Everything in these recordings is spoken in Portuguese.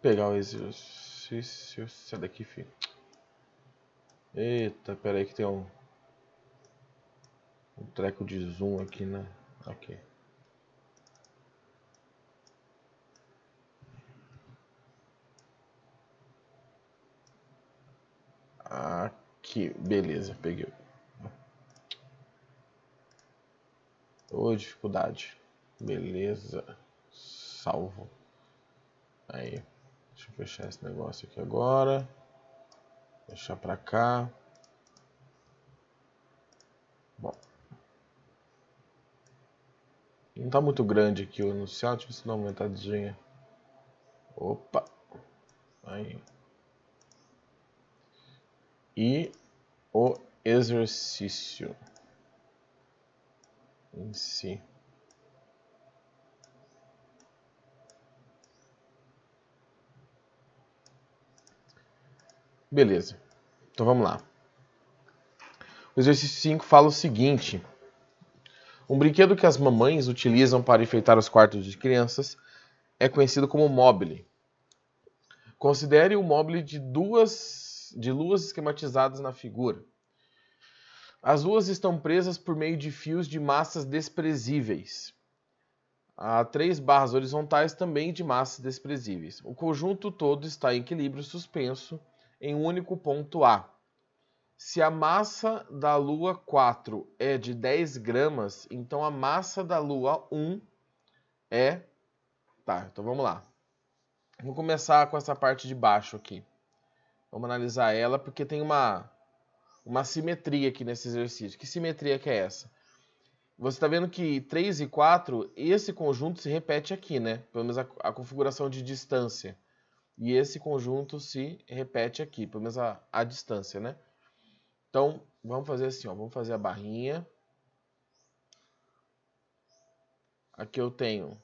Pegar o exercício. Sai daqui, filho. Eita, pera aí que tem um treco de zoom aqui, né? Ok. Aqui, beleza, peguei. Ô, dificuldade. Beleza. Salvo. Aí. Deixa eu fechar esse negócio aqui agora. Deixar pra cá. Bom. Não tá muito grande aqui o anunciado. Deixa eu ver se dá uma aumentadinha. Opa. Aí. E o exercício em si. Beleza. Então vamos lá. O exercício 5 fala o seguinte. Um brinquedo que as mamães utilizam para enfeitar os quartos de crianças é conhecido como mobile. Considere o mobile de luas esquematizadas na figura. As luas estão presas por meio de fios de massas desprezíveis. Há 3 barras horizontais também de massas desprezíveis. O conjunto todo está em equilíbrio suspenso em um único ponto A. Se a massa da lua 4 é de 10 gramas, então a massa da lua 1 é... Tá, então vamos lá. Vou começar com essa parte de baixo aqui. Vamos analisar ela porque tem uma simetria aqui nesse exercício. Que simetria que é essa? Você está vendo que 3 e 4, esse conjunto se repete aqui, né? Pelo menos a configuração de distância. E esse conjunto se repete aqui, pelo menos a distância, né? Então, vamos fazer assim, ó. Vamos fazer a barrinha. Aqui eu tenho,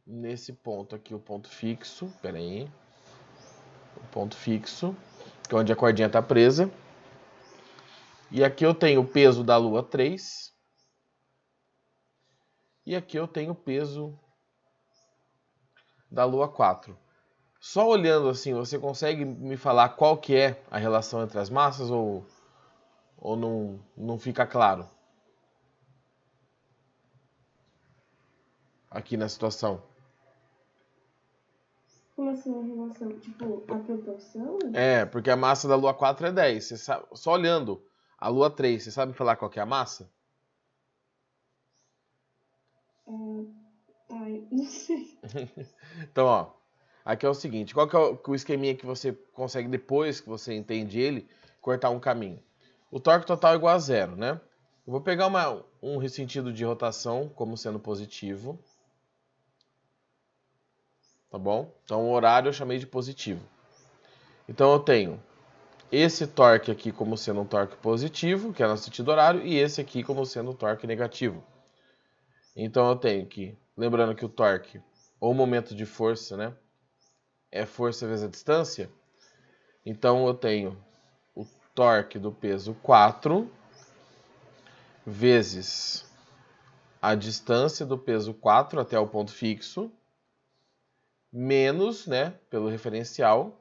nesse ponto aqui, o ponto fixo. Pera aí. O ponto fixo, que é onde a cordinha está presa. E aqui eu tenho o peso da lua 3. E aqui eu tenho o peso da lua 4. Só olhando assim, você consegue me falar qual que é a relação entre as massas ou não fica claro? Aqui na situação. Como assim a relação? Tipo, a proporção? É, porque a massa da lua 4 é 10. Você sabe, só olhando a lua 3, você sabe falar qual que é a massa? Ai, não sei. Então, ó, aqui é o seguinte, qual que é o esqueminha que você consegue, depois que você entende ele, cortar um caminho? O torque total é igual a 0, né? Eu vou pegar um ressentido de rotação como sendo positivo. Tá bom? Então o horário eu chamei de positivo. Então eu tenho esse torque aqui como sendo um torque positivo, que é no sentido horário, e esse aqui como sendo um torque negativo. Então eu tenho que, lembrando que o torque, ou momento de força, né, é força vezes a distância. Então eu tenho o torque do peso 4 vezes a distância do peso 4 até o ponto fixo, menos, né, pelo referencial,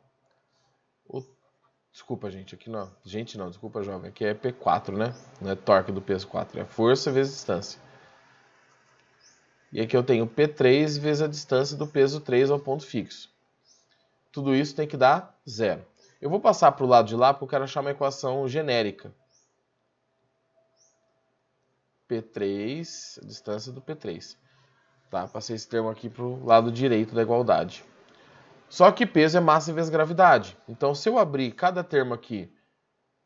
desculpa, gente, aqui não. Gente, não, desculpa, jovem. Aqui é P4, né? Não é torque do peso 4, é força vezes distância. E aqui eu tenho P3 vezes a distância do peso 3 ao ponto fixo. Tudo isso tem que dar 0. Eu vou passar para o lado de lá porque eu quero achar uma equação genérica. P3, a distância do P3. Tá, passei esse termo aqui para o lado direito da igualdade. Só que peso é massa vezes gravidade. Então, se eu abrir cada termo aqui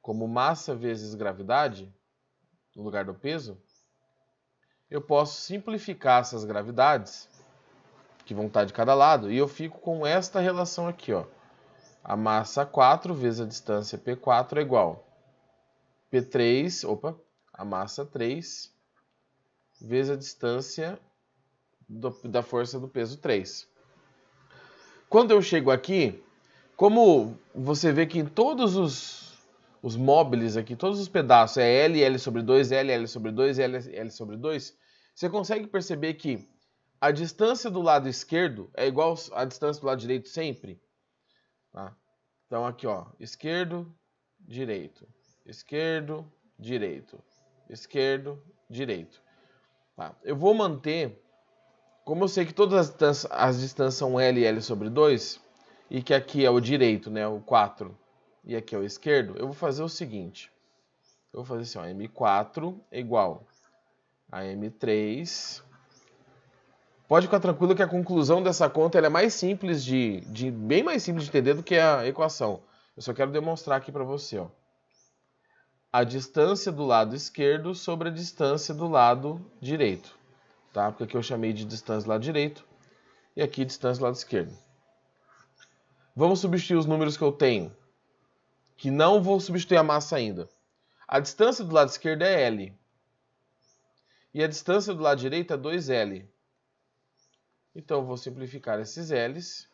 como massa vezes gravidade, no lugar do peso, eu posso simplificar essas gravidades, que vão estar de cada lado, e eu fico com esta relação aqui, ó. A massa 4 vezes a distância P4 é igual P3, a massa 3 vezes a distância da força do peso 3. Quando eu chego aqui, como você vê que em todos os móveis aqui, todos os pedaços é L sobre 2, L sobre 2, L sobre 2, você consegue perceber que a distância do lado esquerdo é igual à distância do lado direito sempre? Tá? Então aqui, ó, esquerdo, direito, esquerdo, direito, esquerdo, direito. Tá? Eu vou manter, como eu sei que todas as distâncias são L e L sobre 2, e que aqui é o direito, né, o 4, e aqui é o esquerdo, eu vou fazer o seguinte. Eu vou fazer assim, ó, M4 é igual a M3. Pode ficar tranquilo que a conclusão dessa conta ela é mais simples bem mais simples de entender do que a equação. Eu só quero demonstrar aqui para você, ó. A distância do lado esquerdo sobre a distância do lado direito, tá? Porque aqui eu chamei de distância do lado direito e aqui distância do lado esquerdo. Vamos substituir os números que eu tenho, que não vou substituir a massa ainda. A distância do lado esquerdo é L e a distância do lado direito é 2L. Então, eu vou simplificar esses L's.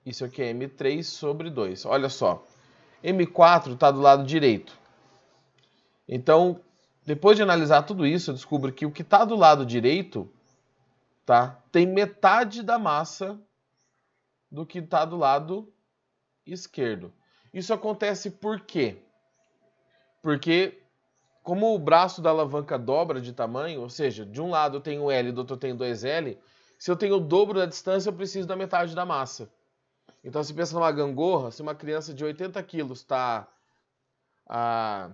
Isso aqui é M3 sobre 2. Olha só. M4 está do lado direito. Então, depois de analisar tudo isso, eu descubro que o que está do lado direito, tá, tem metade da massa do que está do lado esquerdo. Isso acontece por quê? Porque, como o braço da alavanca dobra de tamanho, ou seja, de um lado eu tenho L e do outro eu tenho 2L, se eu tenho o dobro da distância, eu preciso da metade da massa. Então, se pensa numa gangorra, se uma criança de 80 quilos está a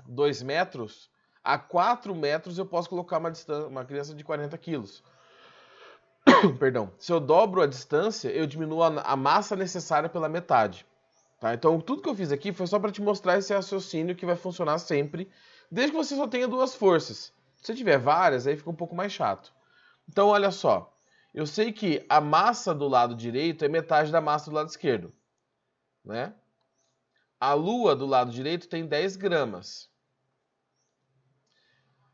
2 metros, a 4 metros eu posso colocar uma criança de 40 quilos. Perdão. Se eu dobro a distância, eu diminuo a massa necessária pela metade. Tá? Então, tudo que eu fiz aqui foi só para te mostrar esse raciocínio que vai funcionar sempre, desde que você só tenha duas forças. Se você tiver várias, aí fica um pouco mais chato. Então, olha só. Eu sei que a massa do lado direito é metade da massa do lado esquerdo, né? A Lua do lado direito tem 10 gramas.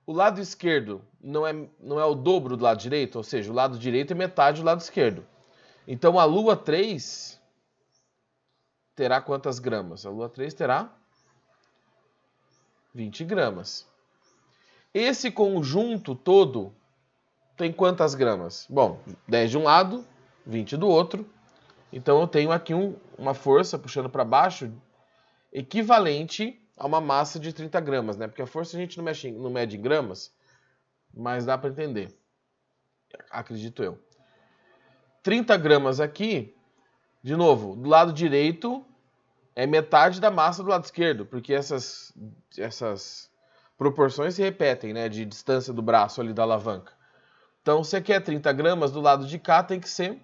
O lado esquerdo não é o dobro do lado direito, ou seja, o lado direito é metade do lado esquerdo. Então, a Lua 3 terá quantas gramas? A Lua 3 terá 20 gramas. Esse conjunto todo tem quantas gramas? Bom, 10 de um lado, 20 do outro. Então eu tenho aqui uma força puxando para baixo equivalente a uma massa de 30 gramas, né? Porque a força a gente não mede em gramas, mas dá para entender. Acredito eu. 30 gramas aqui, de novo, do lado direito é metade da massa do lado esquerdo, porque essas proporções se repetem, né? De distância do braço ali da alavanca. Então, se aqui é 30 gramas, do lado de cá tem que ser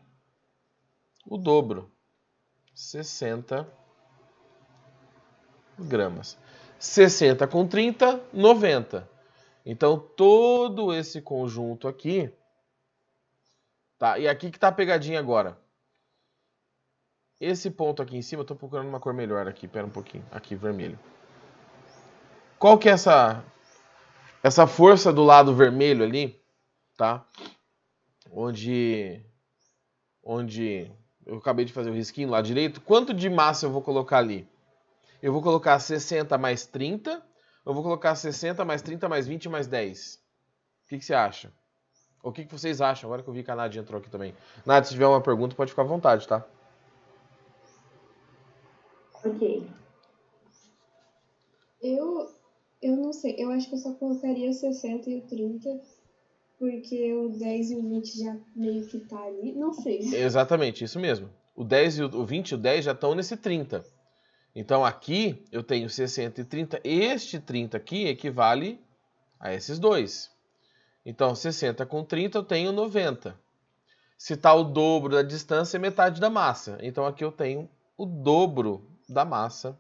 o dobro. 60 gramas. 60 com 30, 90. Então, todo esse conjunto aqui... Tá, e aqui que tá a pegadinha agora. Esse ponto aqui em cima, eu tô procurando uma cor melhor aqui. Pera um pouquinho. Aqui, vermelho. Qual que é essa força do lado vermelho ali? Tá? Onde eu acabei de fazer o risquinho do lado direito. Quanto de massa eu vou colocar ali? Eu vou colocar 60 mais 30, eu vou colocar 60 mais 30 mais 20 mais 10. O que você acha? O que vocês acham? Agora que eu vi que a Nádia entrou aqui também. Nádia, se tiver uma pergunta, pode ficar à vontade, tá? Ok. Eu não sei. Eu acho que eu só colocaria o 60 e o 30, porque o 10 e o 20 já meio que tá ali. Não sei. Exatamente, isso mesmo. O 10 e o 20 e o 10 já estão nesse 30. Então aqui eu tenho 60 e 30. Este 30 aqui equivale a esses dois. Então 60 com 30 eu tenho 90. Se está o dobro da distância, é metade da massa. Então aqui eu tenho o dobro da massa,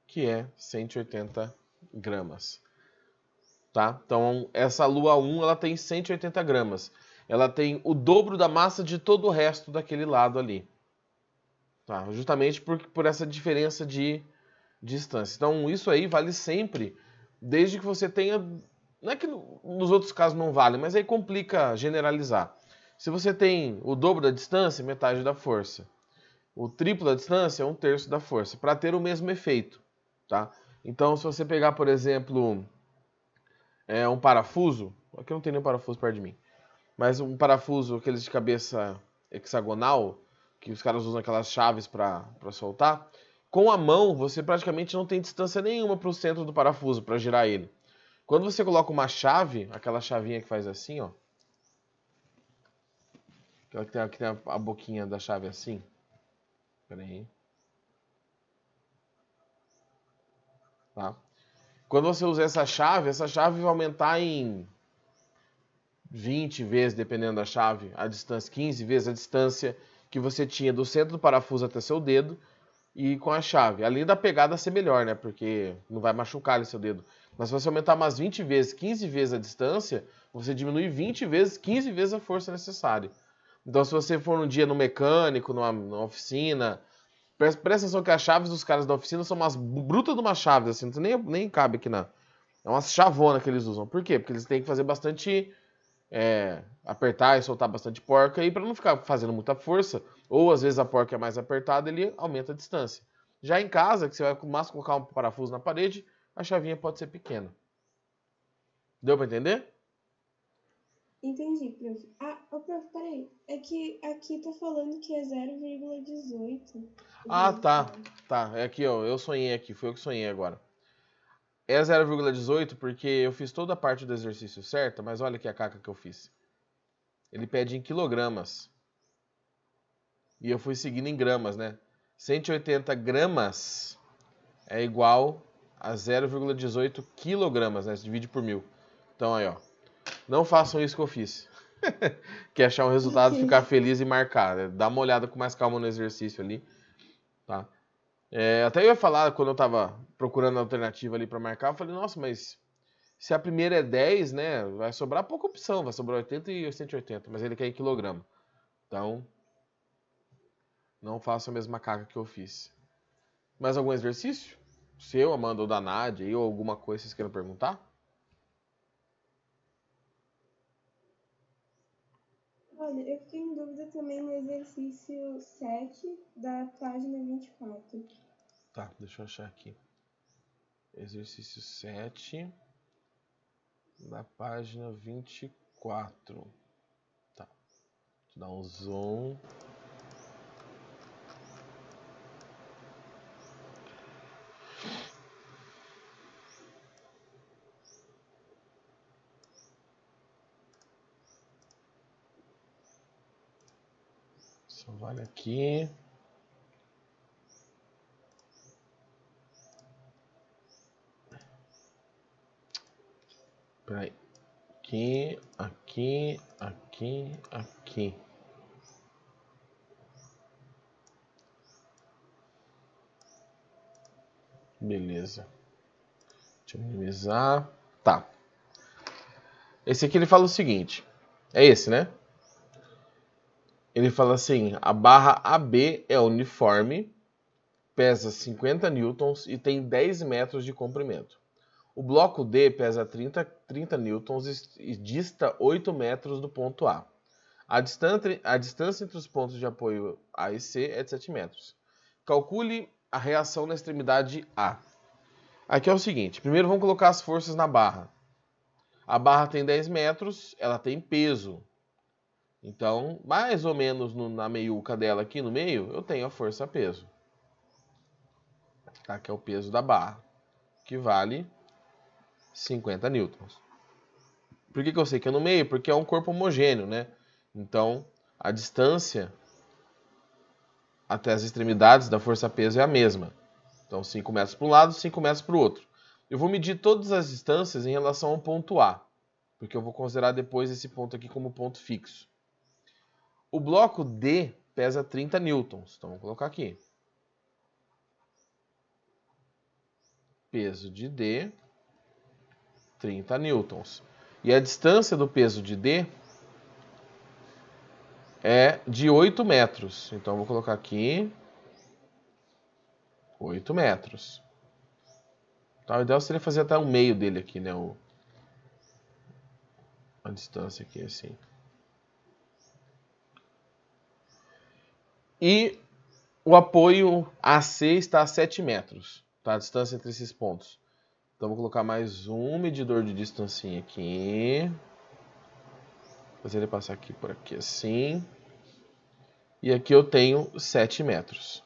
que é 180 gramas. Tá? Então essa Lua 1 ela tem 180 gramas. Ela tem o dobro da massa de todo o resto daquele lado ali. Tá? Justamente por essa diferença de distância. Então isso aí vale sempre, desde que você tenha... Não é que nos outros casos não vale, mas aí complica generalizar. Se você tem o dobro da distância, metade da força. O triplo da distância, 1/3 da força, para ter o mesmo efeito. Tá? Então, se você pegar, por exemplo, é um parafuso. Aqui não tem nenhum parafuso perto de mim. Mas um parafuso, aqueles de cabeça hexagonal, que os caras usam aquelas chaves para soltar. Com a mão, você praticamente não tem distância nenhuma para o centro do parafuso, para girar ele. Quando você coloca uma chave, aquela chavinha que faz assim, ó. Aquela que tem a boquinha da chave assim. Pera aí. Tá? Quando você usa essa chave vai aumentar em 20 vezes, dependendo da chave, a distância, 15 vezes a distância que você tinha do centro do parafuso até seu dedo e com a chave. Além da pegada ser melhor, né? Porque não vai machucar ali seu dedo. Mas se você aumentar umas 20 vezes, 15 vezes a distância, você diminui 20 vezes, 15 vezes a força necessária. Então, se você for um dia no mecânico, numa oficina, presta atenção que as chaves dos caras da oficina são umas brutas de umas chaves, assim, nem cabe aqui na. É umas chavona que eles usam. Por quê? Porque eles têm que fazer bastante. Apertar e soltar bastante porca, e para não ficar fazendo muita força, ou às vezes a porca é mais apertada, ele aumenta a distância. Já em casa, que você vai mais colocar um parafuso na parede, a chavinha pode ser pequena. Deu para entender? Entendi, prof. Prof, peraí. É que aqui tá falando que é 0,18. Ah, tá. Tá, é aqui, ó. Eu sonhei aqui, foi eu que sonhei agora. É 0,18 porque eu fiz toda a parte do exercício certa, mas olha aqui a caca que eu fiz. Ele pede em quilogramas. E eu fui seguindo em gramas, né? 180 gramas é igual a 0,18 quilogramas, né? Se divide por 1000. Então aí, ó. Não façam isso que eu fiz. Quer achar um resultado, Ok. ficar feliz e marcar, né? Dá uma olhada com mais calma no exercício ali, tá? Até eu ia falar, quando eu tava procurando a alternativa ali pra marcar, eu falei, nossa, mas se a primeira é 10, né? Vai sobrar pouca opção, vai sobrar 80 e 180, mas ele quer em quilograma. Então, não faça a mesma caca que eu fiz. Mais algum exercício? Seu, Amanda, ou da Nádia, ou alguma coisa que vocês queiram perguntar? Olha, eu fiquei em dúvida também no exercício 7 da página 24. Tá, deixa eu achar aqui. Exercício 7 da página 24. Tá, deixa eu dar um zoom. Só vale aqui. Peraí. Aqui. Beleza. Deixa eu minimizar. Tá. Esse aqui ele fala o seguinte. É esse, né? Ele fala assim, a barra AB é uniforme, pesa 50 newtons e tem 10 metros de comprimento. O bloco D pesa 30 newtons e dista 8 metros do ponto A. A distância entre os pontos de apoio A e C é de 7 metros. Calcule a reação na extremidade A. Aqui é o seguinte, primeiro vamos colocar as forças na barra. A barra tem 10 metros, ela tem peso. Então, mais ou menos na meiuca dela aqui no meio, eu tenho a força-peso. Tá? Que é o peso da barra, que vale 50 newtons. Por que eu sei que é no meio? Porque é um corpo homogêneo, né? Então, a distância até as extremidades da força-peso é a mesma. Então, 5 metros para um lado, 5 metros para o outro. Eu vou medir todas as distâncias em relação ao ponto A, porque eu vou considerar depois esse ponto aqui como ponto fixo. O bloco D pesa 30 newtons, então vou colocar aqui. Peso de D, 30 newtons. E a distância do peso de D é de 8 metros. Então vou colocar aqui 8 metros. Tá, o ideal seria fazer até o meio dele aqui, né? A distância aqui, assim. E o apoio AC está a 7 metros, tá? A distância entre esses pontos. Então vou colocar mais um medidor de distância aqui. Fazer ele passar aqui por aqui assim. E aqui eu tenho 7 metros.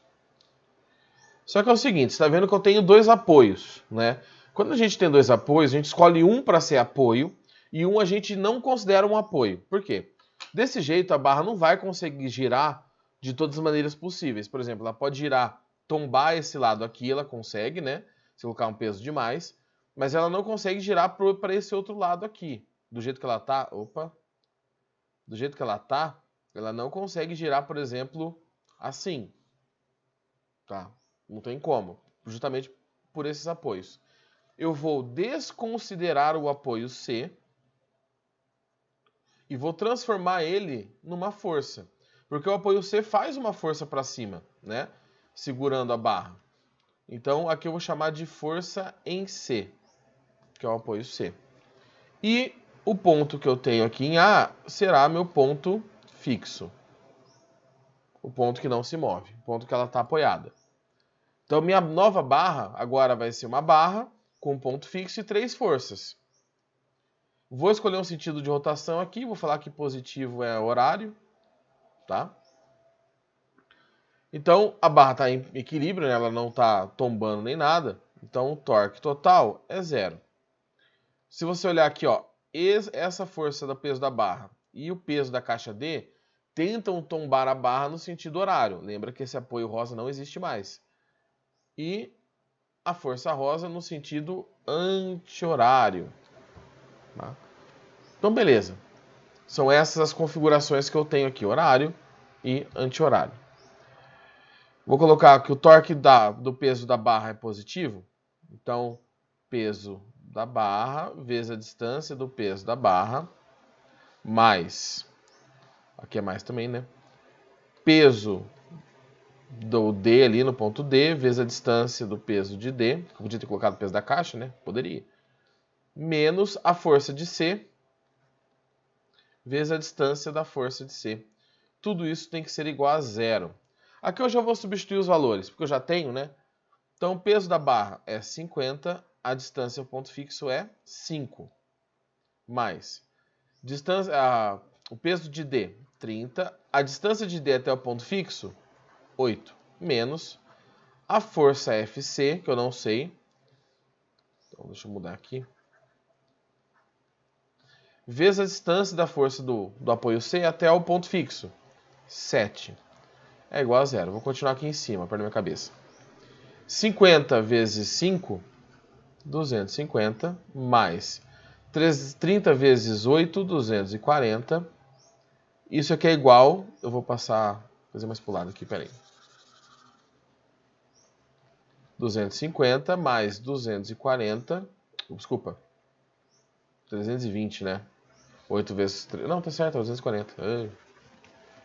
Só que é o seguinte, você está vendo que eu tenho 2 apoios, né? Quando a gente tem 2 apoios, a gente escolhe um para ser apoio e um a gente não considera um apoio. Por quê? Desse jeito a barra não vai conseguir girar de todas as maneiras possíveis. Por exemplo, ela pode girar, tombar esse lado aqui, ela consegue, né? Se colocar um peso demais. Mas ela não consegue girar para esse outro lado aqui. Do jeito que ela tá, do jeito que ela tá, ela não consegue girar, por exemplo, assim. Tá? Não tem como. Justamente por esses apoios. Eu vou desconsiderar o apoio C e vou transformar ele numa força. Porque o apoio C faz uma força para cima, né? Segurando a barra. Então, aqui eu vou chamar de força em C, que é o apoio C. E o ponto que eu tenho aqui em A será meu ponto fixo. O ponto que não se move, o ponto que ela está apoiada. Então, minha nova barra agora vai ser uma barra com um ponto fixo e 3 forças. Vou escolher um sentido de rotação aqui, vou falar que positivo é horário, tá? Então, a barra está em equilíbrio, né? Ela não está tombando nem nada. Então, o torque total é 0. Se você olhar aqui, ó, essa força do peso da barra e o peso da caixa D tentam tombar a barra no sentido horário. Lembra que esse apoio rosa não existe mais. E a força rosa no sentido anti-horário. Tá? Então, beleza. São essas as configurações que eu tenho aqui, horário e anti-horário. Vou colocar que o torque do peso da barra é positivo. Então, peso da barra vezes a distância do peso da barra, mais, aqui é mais também, né? Peso do D ali no ponto D, vezes a distância do peso de D. Eu podia ter colocado o peso da caixa, né? Poderia. Menos a força de C, vezes a distância da força de C. Tudo isso tem que ser igual a 0. Aqui eu já vou substituir os valores, porque eu já tenho, né? Então, o peso da barra é 50, a distância ao ponto fixo é 5. Mais o peso de D, 30. A distância de D até o ponto fixo, 8. Menos a força FC, que eu não sei. Então, deixa eu mudar aqui. Vezes a distância da força do apoio C até o ponto fixo, 7. É igual a 0. Vou continuar aqui em cima, para minha cabeça. 50 vezes 5, 250, mais 30 vezes 8, 240. Isso aqui é igual, eu vou fazer mais pro lado aqui, peraí. 250 mais 240, desculpa, 320, né? 8 vezes 3, não, tá certo, é 240.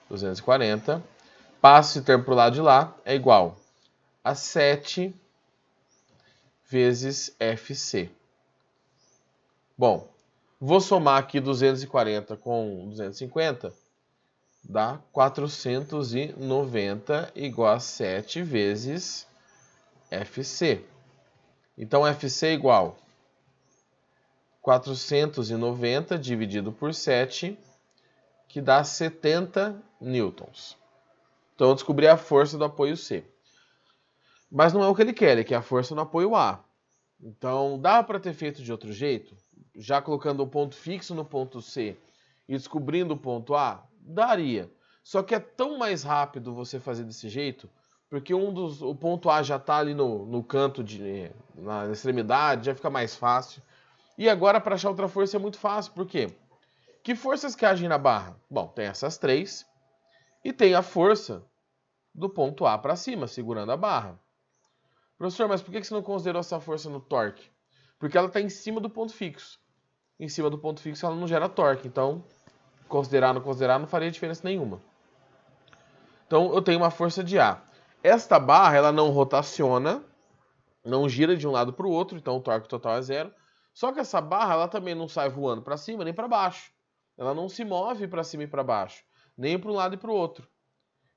240. Passo esse termo pro lado de lá, é igual a 7 vezes FC. Bom, vou somar aqui 240 com 250, dá 490 igual a 7 vezes FC. Então, FC é igual 490 dividido por 7, que dá 70 newtons. Então, eu descobri a força do apoio C. Mas não é o que ele quer, ele quer a força no apoio A. Então, dá para ter feito de outro jeito? Já colocando o ponto fixo no ponto C e descobrindo o ponto A? Daria. Só que é tão mais rápido você fazer desse jeito, porque o ponto A já está ali no canto, na extremidade, já fica mais fácil. E agora, para achar outra força é muito fácil. Por quê? Que forças que agem na barra? Bom, tem essas 3 e tem a força do ponto A para cima, segurando a barra. Professor, mas por que você não considerou essa força no torque? Porque ela está em cima do ponto fixo. Em cima do ponto fixo ela não gera torque, então considerar ou não considerar não faria diferença nenhuma. Então eu tenho uma força de A. Esta barra ela não rotaciona, não gira de um lado para o outro, então o torque total é 0. Só que essa barra ela também não sai voando para cima nem para baixo. Ela não se move para cima e para baixo, nem para um lado e para o outro.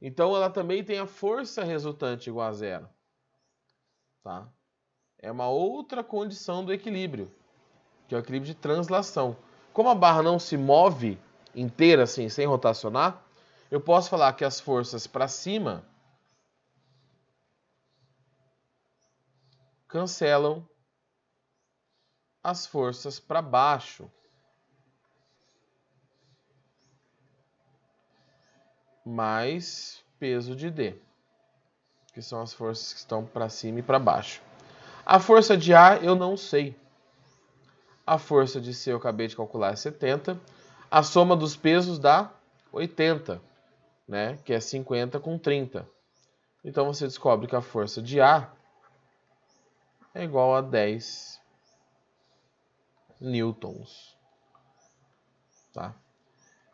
Então ela também tem a força resultante igual a 0. Tá? É uma outra condição do equilíbrio, que é o equilíbrio de translação. Como a barra não se move inteira, assim, sem rotacionar, eu posso falar que as forças para cima cancelam as forças para baixo. Mais peso de D, que são as forças que estão para cima e para baixo. A força de A eu não sei. A força de C eu acabei de calcular é 70. A soma dos pesos dá 80, né? Que é 50 com 30. Então você descobre que a força de A é igual a 10 newtons. Tá?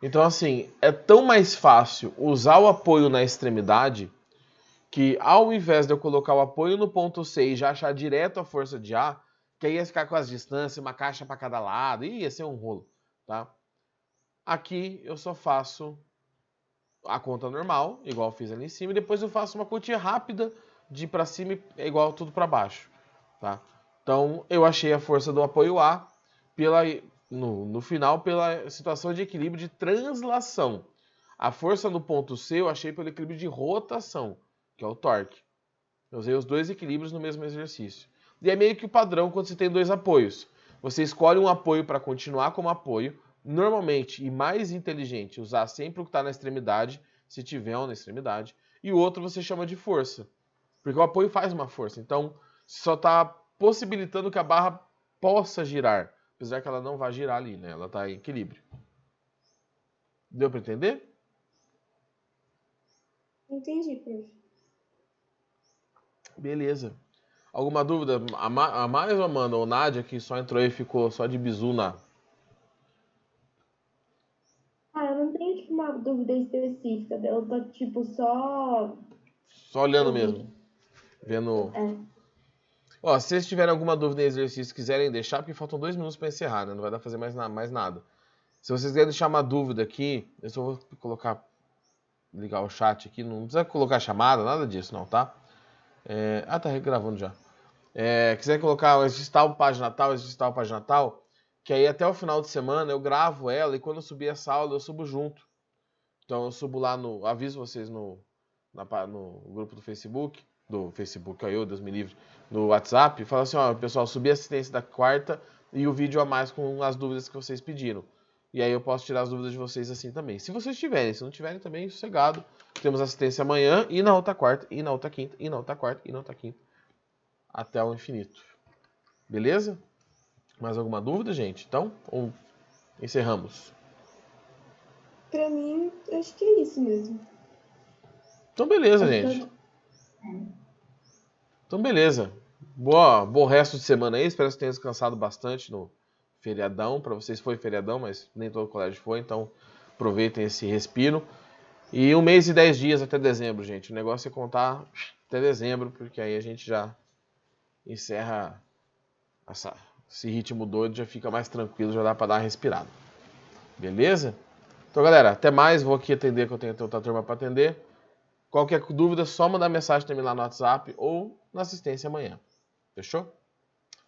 Então, assim, é tão mais fácil usar o apoio na extremidade que, ao invés de eu colocar o apoio no ponto C e já achar direto a força de A, que aí ia ficar com as distâncias, uma caixa para cada lado, e ia ser um rolo, tá? Aqui eu só faço a conta normal, igual eu fiz ali em cima, e depois eu faço uma continha rápida de para cima é igual tudo para baixo, tá? Então, eu achei a força do apoio A no final pela situação de equilíbrio de translação. A força no ponto C eu achei pelo equilíbrio de rotação, que é o torque. Eu usei os dois equilíbrios no mesmo exercício. E é meio que o padrão quando você tem dois apoios. Você escolhe um apoio para continuar como apoio, normalmente, e mais inteligente, usar sempre o que está na extremidade, se tiver um na extremidade, e o outro você chama de força. Porque o apoio faz uma força. Então, só está possibilitando que a barra possa girar. Apesar que ela não vai girar ali, né? Ela está em equilíbrio. Deu para entender? Entendi, prof. Beleza. Alguma dúvida? A mais ou Amanda ou Nádia, que só entrou e ficou só de bizu na... Eu não tenho, tipo, uma dúvida específica. Eu tô, tipo, só Só olhando mesmo. ouvindo. Vendo... É. Ó, se vocês tiverem alguma dúvida em exercício quiserem deixar, porque faltam 2 minutos para encerrar, né? Não vai dar pra fazer mais nada. Se vocês quiserem deixar uma dúvida aqui, eu só vou colocar... Ligar o chat aqui. Não precisa colocar chamada, nada disso não, tá? Tá regravando já. Quiser colocar existe tal página tal, existe tal página tal, que aí até o final de semana eu gravo ela e quando eu subir essa aula eu subo junto. Então eu subo lá no... Aviso vocês no grupo do Facebook, aí, Deus me livre, no WhatsApp, fala assim, ó, pessoal, subi a assistência da quarta e o vídeo a mais com as dúvidas que vocês pediram. E aí eu posso tirar as dúvidas de vocês assim também. Se vocês tiverem, se não tiverem também, sossegado. Temos assistência amanhã e na outra quarta, e na outra quinta, e na outra quarta, e na outra quinta. Até o infinito. Beleza? Mais alguma dúvida, gente? Então, encerramos. Pra mim, acho que é isso mesmo. Então, beleza, Acho gente. que Então, beleza. Bom resto de semana aí. Espero que vocês tenham descansado bastante no feriadão. Para vocês foi feriadão, mas nem todo colégio foi. Então, aproveitem esse respiro. E 1 mês e 10 dias até dezembro, gente. O negócio é contar até dezembro, porque aí a gente já encerra esse ritmo doido, já fica mais tranquilo, já dá para dar uma respirada. Beleza? Então, galera, até mais. Vou aqui atender, que eu tenho outra turma para atender. Qualquer dúvida, só mandar mensagem também lá no WhatsApp ou na assistência amanhã. Fechou?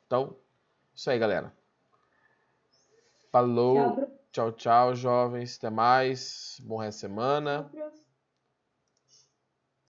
Então, isso aí, galera. Falou. tchau, Tchau, tchau, jovens. Até mais. Bom resto de semana. prof.